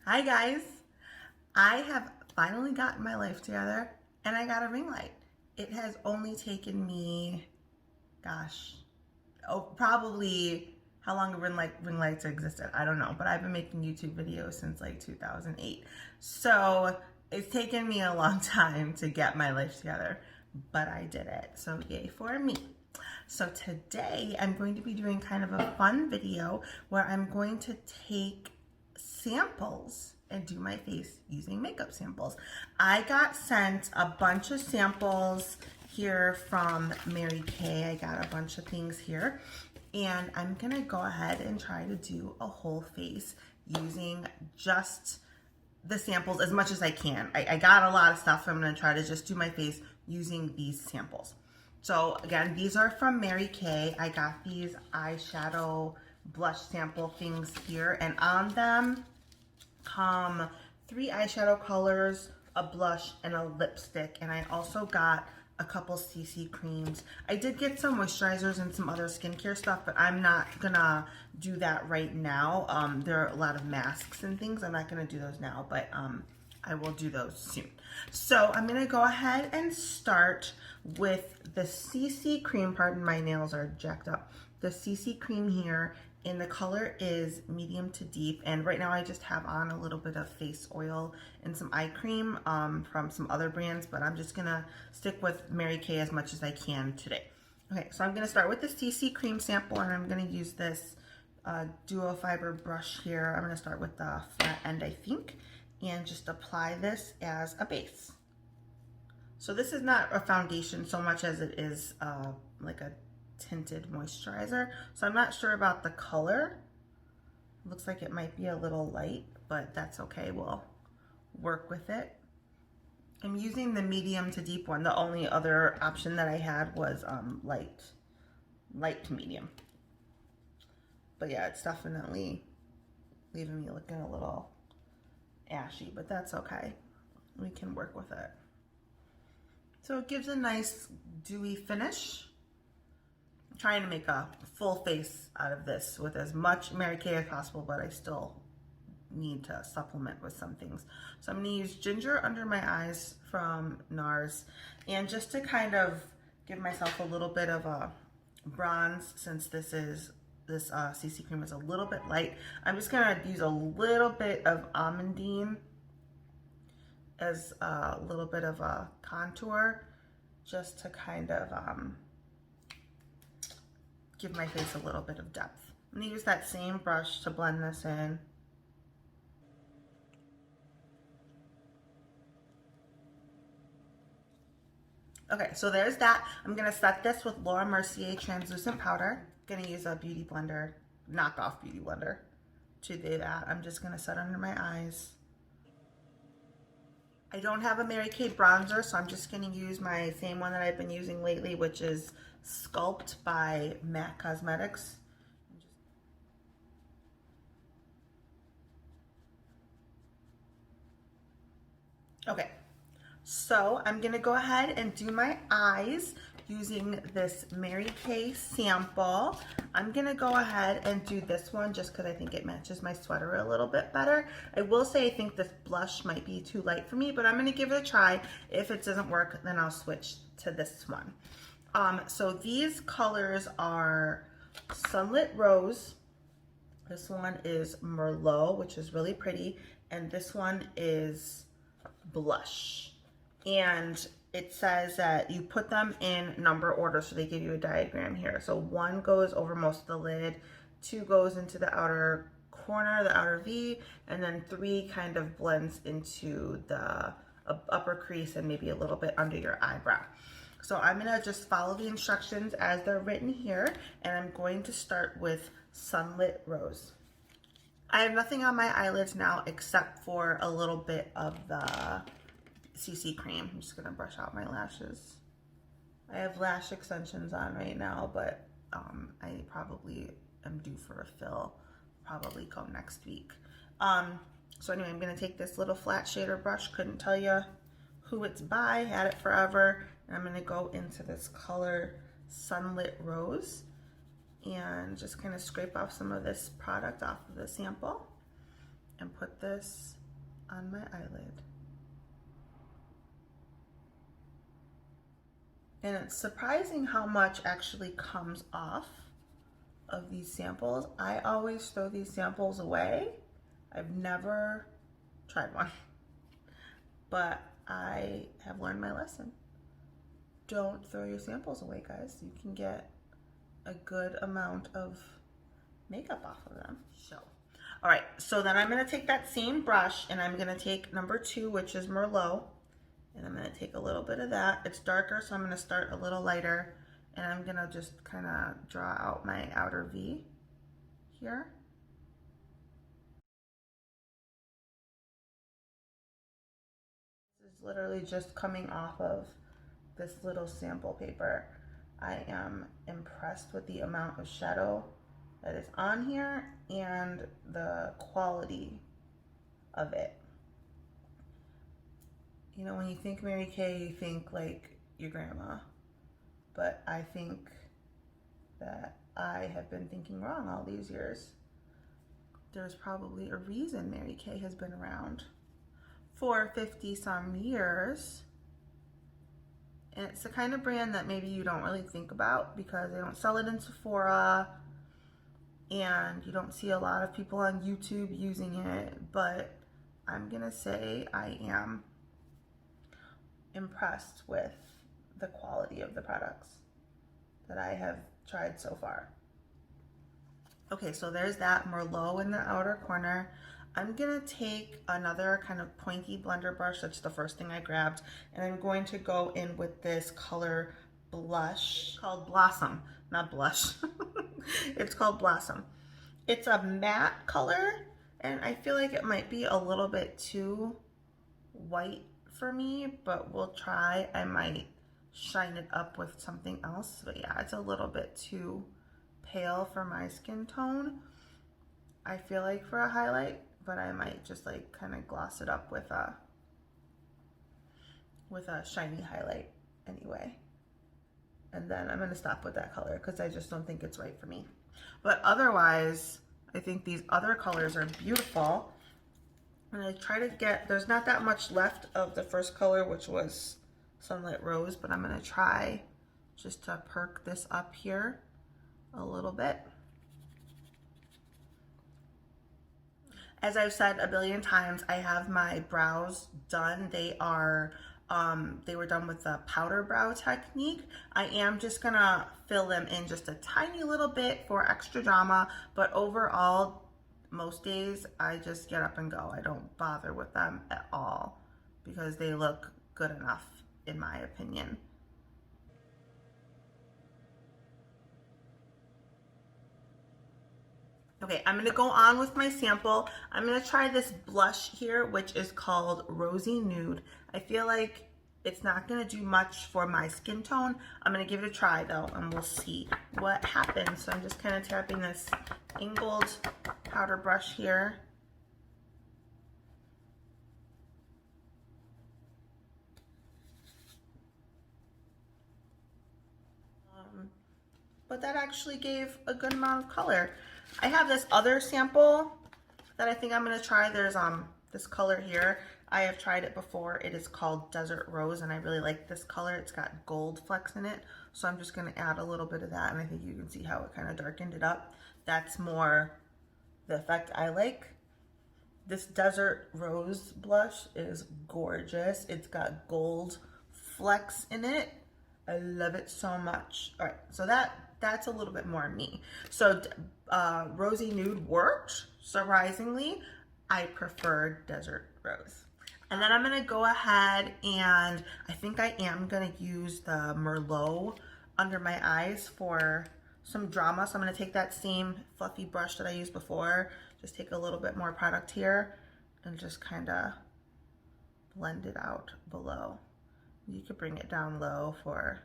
Hi guys, I have finally gotten my life together and I got a ring light. It has only taken me, gosh, probably how long have ring lights existed? I don't know, but I've been making YouTube videos since like 2008. So it's taken me a long time to get my life together, but I did it. So yay for me. So today I'm going to be doing kind of a fun video where I'm going to take samples and do my face using makeup samples. I got sent a bunch of samples here from Mary Kay. I got a bunch of things here and I'm gonna go ahead and try to do a whole face using just the samples as much as I can. I got a lot of stuff, so I'm gonna try to just do my face using these samples. So again, these are from Mary Kay. I got these eyeshadow blush sample things here, and on them come 3 eyeshadow colors, a blush, and a lipstick. And I also got a couple CC creams. I did get some moisturizers and some other skincare stuff, but I'm not gonna do that right now. There are a lot of masks and things. I'm not gonna do those now, but I will do those soon. So I'm gonna go ahead and start with the CC cream. Pardon, my nails are jacked up. The CC cream here, and the color is medium to deep. And right now I just have on a little bit of face oil and some eye cream from some other brands, but I'm just gonna stick with Mary Kay as much as I can today. Okay, so I'm gonna start with the CC cream sample, and I'm gonna use this duo fiber brush here. I'm gonna start with the flat end, I think, and just apply this as a base. So this is not a foundation so much as it is like a tinted moisturizer. So I'm not sure about the color. Looks like it might be a little light, but that's okay. We'll work with it. I'm using the medium to deep one. The only other option that I had was light to medium. But yeah, it's definitely leaving me looking a little ashy, but that's okay. We can work with it. So it gives a nice dewy finish. I'm trying to make a full face out of this with as much Mary Kay as possible, but I still need to supplement with some things. So I'm gonna use Ginger Under My Eyes from NARS, and just to kind of give myself a little bit of a bronze, since this CC cream is a little bit light, I'm just gonna use a little bit of Almondine as a little bit of a contour, just to kind of give my face a little bit of depth. I'm gonna use that same brush to blend this in. Okay, so there's that. I'm gonna set this with Laura Mercier translucent powder. I'm gonna use a beauty blender, knockoff beauty blender to do that. I'm just gonna set under my eyes. I don't have a Mary Kay bronzer, so I'm just gonna use my same one that I've been using lately, which is Sculpt by MAC Cosmetics. Okay, so I'm gonna go ahead and do my eyes using this Mary Kay sample. I'm gonna go ahead and do this one just because I think it matches my sweater a little bit better. I will say I think this blush might be too light for me, but I'm gonna give it a try. If it doesn't work, then I'll switch to this one. So these colors are Sunlit Rose. This one is Merlot, which is really pretty, and this one is Blush. And it says that you put them in number order, so they give you a diagram here. So 1 goes over most of the lid, 2 goes into the outer corner, the outer V, and then 3 kind of blends into the upper crease and maybe a little bit under your eyebrow. So I'm gonna just follow the instructions as they're written here, and I'm going to start with Sunlit Rose. I have nothing on my eyelids now except for a little bit of the CC cream. I'm just gonna brush out my lashes. I have lash extensions on right now, but I probably am due for a fill, probably come next week. So anyway, I'm gonna take this little flat shader brush, couldn't tell you who it's by, had it forever, and I'm gonna go into this color Sunlit Rose and just kind of scrape off some of this product off of the sample. and put this on my eyelid. And it's surprising how much actually comes off of these samples. I always throw these samples away. I've never tried one, but I have learned my lesson. Don't throw your samples away, guys. You can get a good amount of makeup off of them. So, all right, so then I'm gonna take that same brush and I'm gonna take number 2, which is Merlot, and I'm gonna take a little bit of that. It's darker, so I'm gonna start a little lighter, and I'm gonna just kind of draw out my outer V here. This is literally just coming off of this little sample paper. I am impressed with the amount of shadow that is on here and the quality of it. You know, when you think Mary Kay, you think like your grandma, but I think that I have been thinking wrong all these years. There's probably a reason Mary Kay has been around for 50 some years. And it's the kind of brand that maybe you don't really think about because they don't sell it in Sephora and you don't see a lot of people on YouTube using it, but I'm gonna say I am impressed with the quality of the products that I have tried so far. Okay, so there's that Merlot in the outer corner. I'm gonna take another kind of pointy blender brush. That's the first thing I grabbed. And I'm going to go in with this color blush called Blossom, not blush. It's called Blossom. It's a matte color and I feel like it might be a little bit too white for me, but we'll try. I might shine it up with something else. But yeah, it's a little bit too pale for my skin tone, I feel like, for a highlight, but I might just like kind of gloss it up with a shiny highlight anyway. And then I'm gonna stop with that color because I just don't think it's right for me. But otherwise, I think these other colors are beautiful. And I try to get, there's not that much left of the first color, which was Sunlit Rose, but I'm gonna try just to perk this up here a little bit. As I've said a billion times, I have my brows done. They were done with the powder brow technique. I am just gonna fill them in just a tiny little bit for extra drama, but overall, most days I just get up and go. I don't bother with them at all because they look good enough, in my opinion. Okay, I'm gonna go on with my sample. I'm gonna try this blush here, which is called Rosy Nude. I feel like it's not gonna do much for my skin tone. I'm gonna give it a try though, and we'll see what happens. So I'm just kind of tapping this Ingold powder brush here. But that actually gave a good amount of color. I have this other sample that I think I'm gonna try. There's this color here. I have tried it before. It is called Desert Rose, and I really like this color. It's got gold flecks in it, so I'm just gonna add a little bit of that, and I think you can see how it kind of darkened it up. That's more the effect I like. This Desert Rose blush is gorgeous. It's got gold flecks in it. I love it so much. All right, so that's a little bit more me. So Rosy Nude worked, surprisingly. I preferred Desert Rose. And then I'm gonna go ahead and I think I am gonna use the Merlot under my eyes for some drama. So I'm gonna take that same fluffy brush that I used before, just take a little bit more product here and just kind of blend it out below. You could bring it down low for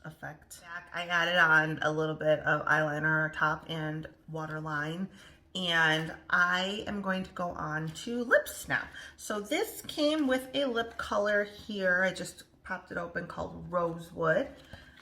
effect. I added on a little bit of eyeliner, top and waterline, and I am going to go on to lips now. So this came with a lip color here. I just popped it open, called Rosewood.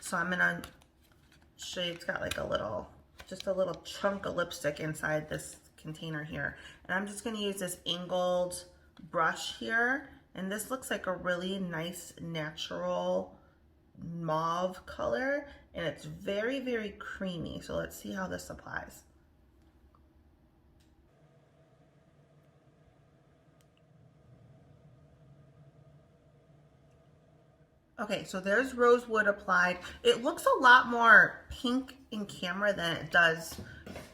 So I'm gonna show you, it's got like just a little chunk of lipstick inside this container here. And I'm just gonna use this angled brush here. And this looks like a really nice natural mauve color. And it's very, very creamy. So let's see how this applies. Okay, so there's Rosewood applied. It looks a lot more pink in camera than it does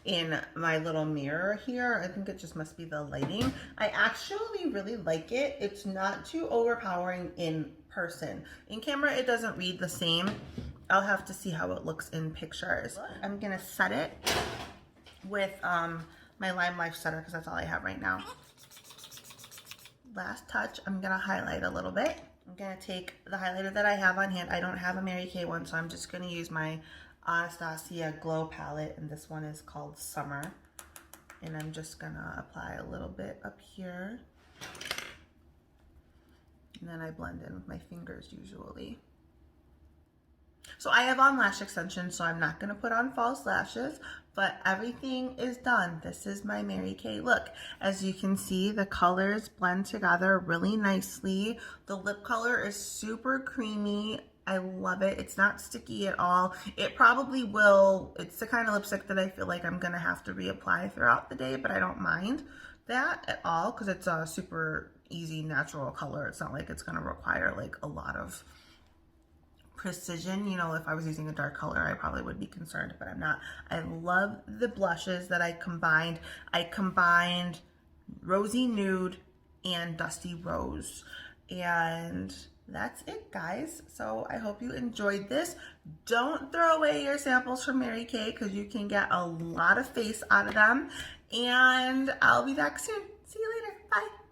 in my little mirror here. I think it just must be the lighting. I actually really like it. It's not too overpowering in person. In camera, it doesn't read the same. I'll have to see how it looks in pictures. I'm gonna set it with my Lime Life setter because that's all I have right now. Last touch, I'm gonna highlight a little bit. I'm gonna take the highlighter that I have on hand. I don't have a Mary Kay one, so I'm just gonna use my Anastasia Glow palette, and this one is called Summer. And I'm just gonna apply a little bit up here. And then I blend in with my fingers usually. So I have on lash extensions, so I'm not gonna put on false lashes, but everything is done. This is my Mary Kay look. As you can see, the colors blend together really nicely. The lip color is super creamy. I love it. It's not sticky at all. It probably will, it's the kind of lipstick that I feel like I'm gonna have to reapply throughout the day, but I don't mind that at all because it's a super easy natural color. It's not like it's gonna require like a lot of precision. You know, if I was using a dark color, I probably would be concerned, but I'm not. I love the blushes that I combined. I combined Rosy Nude and Dusty Rose. And that's it, guys. So I hope you enjoyed this. Don't throw away your samples from Mary Kay because you can get a lot of face out of them. And I'll be back soon. See you later. Bye.